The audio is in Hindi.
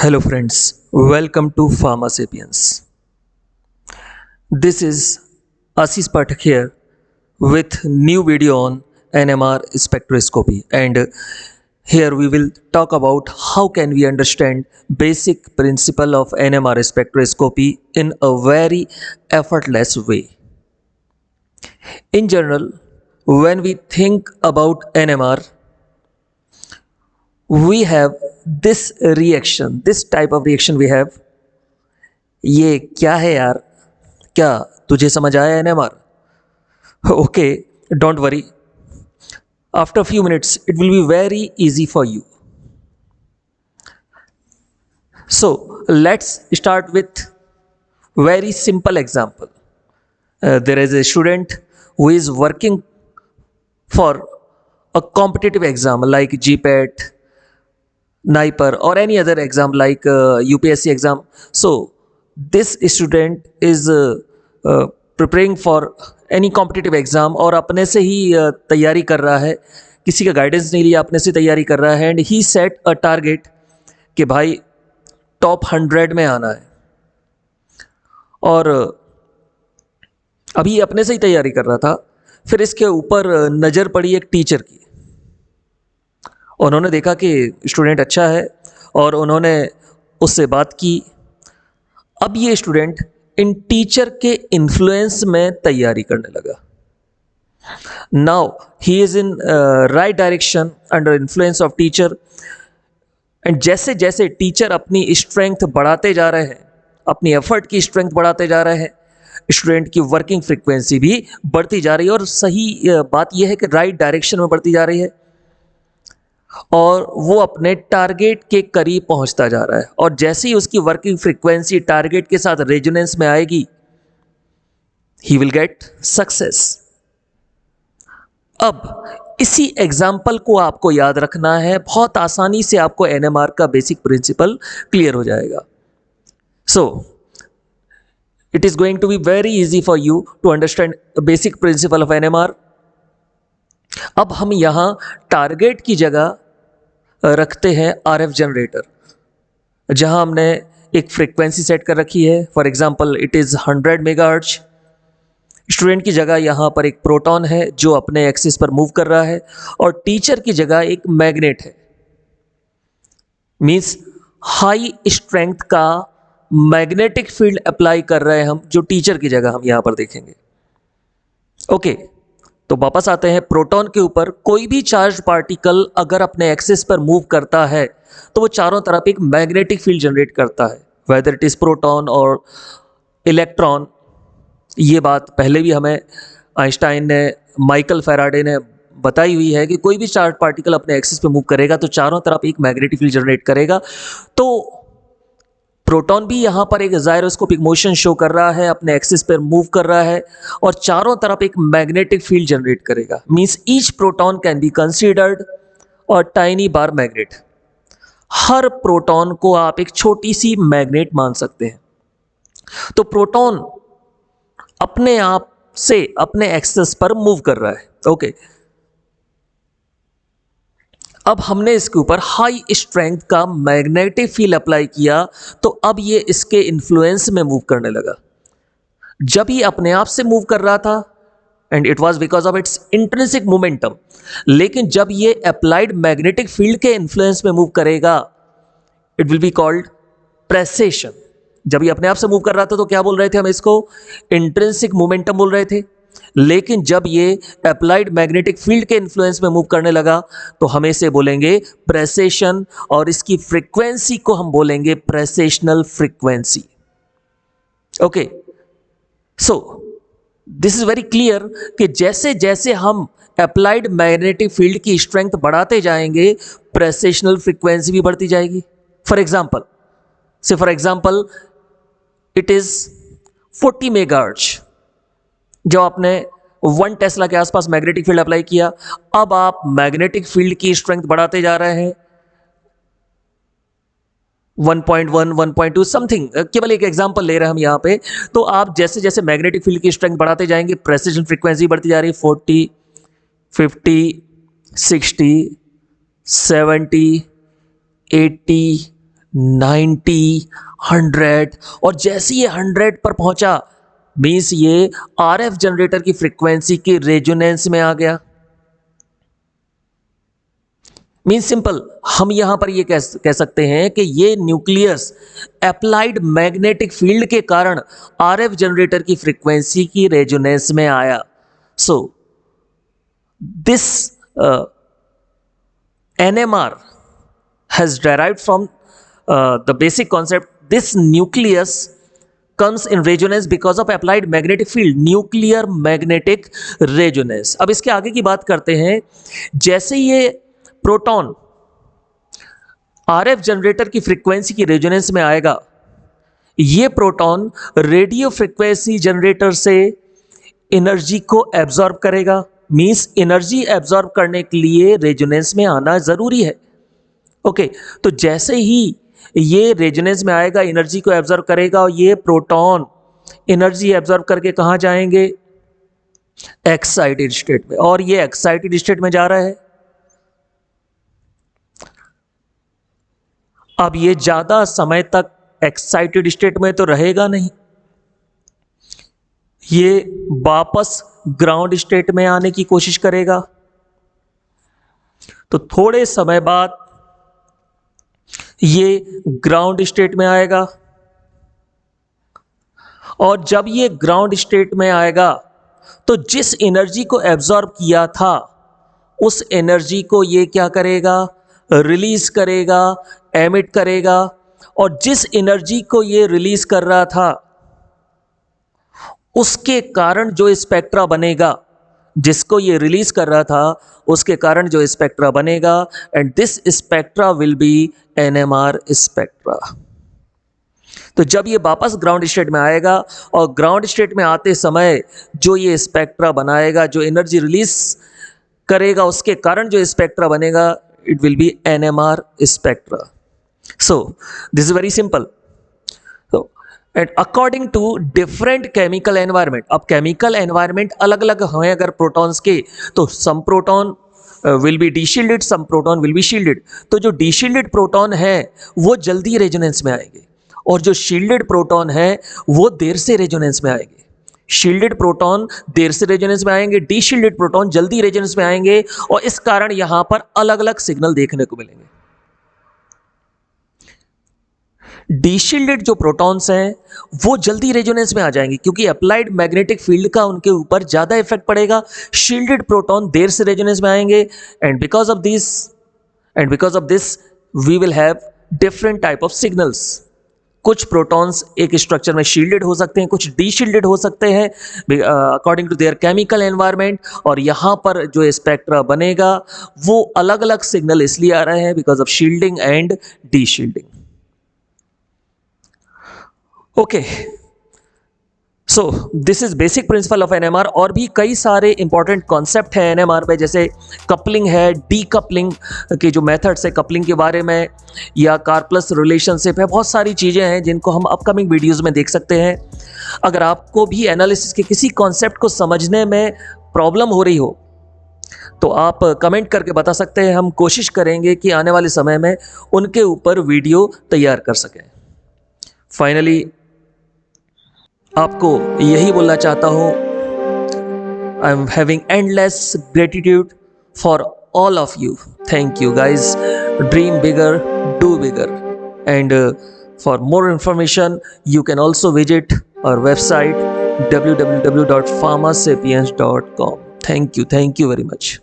Hello friends, welcome to Pharma Sapiens. This is Ashish Pathak here with new video on NMR spectroscopy, and here we will talk about how can we understand basic principle of NMR spectroscopy in a very effortless way. In general, when we think about NMR, we have this type of reaction we have. ये क्या है यार? क्या तुझे समझ आया NMR? Okay, don't worry. After a few minutes, it will be very easy for you. So let's start with very simple example. There is a student who is working for a competitive exam like GPAT, NIPER, or any other exam like UPSC exam. So this student is preparing for any competitive exam और अपने से ही तैयारी कर रहा है, किसी का गाइडेंस नहीं लिया, अपने से तैयारी कर रहा है. And he set a target कि भाई टॉप 100 में आना है. और अभी अपने से ही तैयारी कर रहा था. फिर इसके ऊपर नज़र पड़ी एक टीचर की. उन्होंने देखा कि स्टूडेंट अच्छा है और उन्होंने उससे बात की. अब ये स्टूडेंट इन टीचर के इन्फ्लुएंस में तैयारी करने लगा. Now he is in right direction under influence of teacher. And जैसे जैसे टीचर अपनी स्ट्रेंथ बढ़ाते जा रहे हैं, अपनी एफर्ट की स्ट्रेंथ बढ़ाते जा रहे हैं, स्टूडेंट की वर्किंग फ्रीक्वेंसी भी बढ़ती जा रही है. और सही बात यह है कि राइट डायरेक्शन में बढ़ती जा रही है और वो अपने टारगेट के करीब पहुंचता जा रहा है. और जैसे ही उसकी वर्किंग फ्रीक्वेंसी टारगेट के साथ रेजोनेंस में आएगी, ही विल गेट सक्सेस. अब इसी एग्जाम्पल को आपको याद रखना है. बहुत आसानी से आपको एनएमआर का बेसिक प्रिंसिपल क्लियर हो जाएगा. So it is going to be very easy for you to understand basic principle of NMR. अब हम यहां टारगेट की जगह रखते हैं आरएफ जनरेटर, जहां हमने एक फ्रीक्वेंसी सेट कर रखी है. For example it is 100 megahertz. Student की जगह यहां पर एक प्रोटॉन है जो अपने एक्सिस पर मूव कर रहा है और टीचर की जगह एक मैग्नेट है. मींस हाई स्ट्रेंथ का मैग्नेटिक फील्ड अप्लाई कर रहे हैं हम, जो टीचर की जगह हम यहां पर देखेंगे. ओके, तो वापस आते हैं प्रोटॉन के ऊपर. कोई भी चार्ज पार्टिकल अगर अपने एक्सिस पर मूव करता है तो वो चारों तरफ एक मैग्नेटिक फील्ड जनरेट करता है, वेदर इट इज प्रोटॉन और इलेक्ट्रॉन. ये बात पहले भी हमें आइंस्टाइन ने, माइकल फैराडे ने बताई हुई है कि कोई भी चार्ज पार्टिकल अपने एक्सिस पर मूव करेगा तो चारों तरफ एक मैग्नेटिक फील्ड जनरेट करेगा. तो प्रोटॉन भी यहाँ पर एक जायरोस्कोपिक मोशन शो कर रहा है, अपने एक्सिस पर मूव कर रहा है और चारों तरफ एक मैग्नेटिक फील्ड जनरेट करेगा. Means each proton can be considered और टाइनी बार मैग्नेट. हर प्रोटॉन को आप एक छोटी सी मैग्नेट मान सकते हैं. तो प्रोटॉन अपने आप से अपने एक्सिस पर मूव कर रहा है. ओके, अब हमने इसके ऊपर हाई स्ट्रेंथ का मैग्नेटिक फील्ड अप्लाई किया तो अब ये इसके इन्फ्लुएंस में मूव करने लगा. जब ये अपने आप से मूव कर रहा था and it was because of its intrinsic momentum, लेकिन जब ये अप्लाइड मैग्नेटिक फील्ड के इन्फ्लुएंस में मूव करेगा, it will be called precision. जब ये अपने आप से मूव कर रहा था तो क्या बोल रहे थे हम इसको? इंट्रिंसिक मोमेंटम बोल रहे थे. लेकिन जब ये अप्लाइड मैग्नेटिक फील्ड के इन्फ्लुएंस में मूव करने लगा तो हम इसे बोलेंगे प्रेसेशन और इसकी फ्रीक्वेंसी को हम बोलेंगे precessional frequency. Okay, so this is very clear कि जैसे जैसे हम अप्लाइड मैग्नेटिक फील्ड की स्ट्रेंथ बढ़ाते जाएंगे, प्रेसेशनल फ्रीक्वेंसी भी बढ़ती जाएगी. For example it is 40 megahertz. जो आपने 1 टेस्ला के आसपास मैग्नेटिक फील्ड अप्लाई किया, अब आप मैग्नेटिक फील्ड की स्ट्रेंथ बढ़ाते जा रहे हैं 1.1, 1.2 समथिंग. केवल एक एग्जांपल ले रहे हैं हम यहां पे. तो आप जैसे जैसे मैग्नेटिक फील्ड की स्ट्रेंथ बढ़ाते जाएंगे, प्रेसिजन फ्रीक्वेंसी बढ़ती जा रही है. 40, 50, 60, 70, 80, 90, 100, और जैसे ये 100 पर पहुंचा मीन्स ये आरएफ जनरेटर की फ्रीक्वेंसी की रेजोनेंस में आ गया। मीन्स सिंपल, हम यहां पर ये कह सकते हैं कि ये न्यूक्लियस अप्लाइड मैग्नेटिक फील्ड के कारण आरएफ जनरेटर की फ्रीक्वेंसी की रेजोनेंस में आया। So this NMR has derived from the basic concept. This nucleus comes in resonance because of applied magnetic field, nuclear magnetic resonance। अब इसके आगे की बात करते हैं। जैसे ये प्रोटॉन आरएफ जनरेटर की फ्रीक्वेंसी की रेजोनेंस में आएगा, ये प्रोटॉन रेडियो फ्रीक्वेंसी जनरेटर से एनर्जी को एब्जॉर्ब करेगा। मींस एनर्जी एब्जॉर्ब करने के लिए रेजोनेंस में आना जरूरी है। ओके, तो जैसे ही ये रेजोनेंस में आएगा, एनर्जी को एब्जॉर्ब करेगा, और ये प्रोटॉन एनर्जी एब्जॉर्ब करके कहां जाएंगे? एक्साइटेड स्टेट में। और ये एक्साइटेड स्टेट में जा रहा है। अब ये ज्यादा समय तक एक्साइटेड स्टेट में तो रहेगा नहीं, ये वापस ग्राउंड स्टेट में आने की कोशिश करेगा। तो थोड़े समय बाद ये ग्राउंड स्टेट में आएगा, और जब ये ग्राउंड स्टेट में आएगा तो जिस एनर्जी को एब्जॉर्ब किया था उस एनर्जी को ये क्या करेगा? रिलीज करेगा, एमिट करेगा। और जिस एनर्जी को ये रिलीज कर रहा था उसके कारण जो स्पेक्ट्रा बनेगा, जिसको ये रिलीज कर रहा था उसके कारण जो स्पेक्ट्रा बनेगा, and this spectra will be NMR spectra. तो जब ये वापस ग्राउंड स्टेट में आएगा और ग्राउंड स्टेट में आते समय जो ये स्पेक्ट्रा बनाएगा, जो एनर्जी रिलीज करेगा उसके कारण जो स्पेक्ट्रा बनेगा, it will be NMR spectra. So this is very simple. And according to different chemical environment, अब केमिकल एनवायरमेंट अलग अलग हैं अगर प्रोटॉन्स के, तो some proton will be deshielded, some proton will be shielded. तो जो डीशील्डेड प्रोटॉन है वो जल्दी रेजोनेंस में आएंगे, और जो शील्डेड प्रोटॉन है वो देर से रेजोनेंस में आएंगे। शील्डेड प्रोटॉन देर से रेजोनेंस में आएंगे, डीशील्डेड प्रोटॉन जल्दी रेजोनेंस में आएंगे, और इस कारण यहां पर अलग अलग सिग्नल देखने को मिलेंगे। डीशील्डेड जो प्रोटॉन्स हैं वो जल्दी रेजोनेंस में आ जाएंगे क्योंकि अप्लाइड मैग्नेटिक फील्ड का उनके ऊपर ज्यादा इफेक्ट पड़ेगा। शील्डेड प्रोटॉन देर से रेजोनेंस में आएंगे, and because of this we will have different type of signals. कुछ प्रोटॉन्स एक स्ट्रक्चर में शील्डेड हो सकते हैं, कुछ डीशील्डेड हो सकते हैं according to their chemical environment, और यहाँ पर जो स्पेक्ट्रा बनेगा वो अलग अलग सिग्नल इसलिए आ रहे हैं because of shielding and deshielding. Okay, so this is basic principle of NMR। और भी कई सारे इंपॉर्टेंट कॉन्सेप्ट हैं NMR में, जैसे कपलिंग है, डीकपलिंग के जो मेथड्स है कपलिंग के बारे में, या कार्पलस रिलेशनशिप है, बहुत सारी चीज़ें हैं जिनको हम अपकमिंग वीडियोस में देख सकते हैं। अगर आपको भी एनालिसिस के किसी कॉन्सेप्ट को समझने में प्रॉब्लम हो रही हो तो आप कमेंट करके बता सकते हैं, हम कोशिश करेंगे कि आने वाले समय में उनके ऊपर वीडियो तैयार कर सकें। फाइनली आपको यही बोलना चाहता हूं, I am having endless gratitude for all of you. Thank you guys. Dream bigger, do bigger, and for more information you can also visit our website www.pharmasapiens.com। Thank you very much.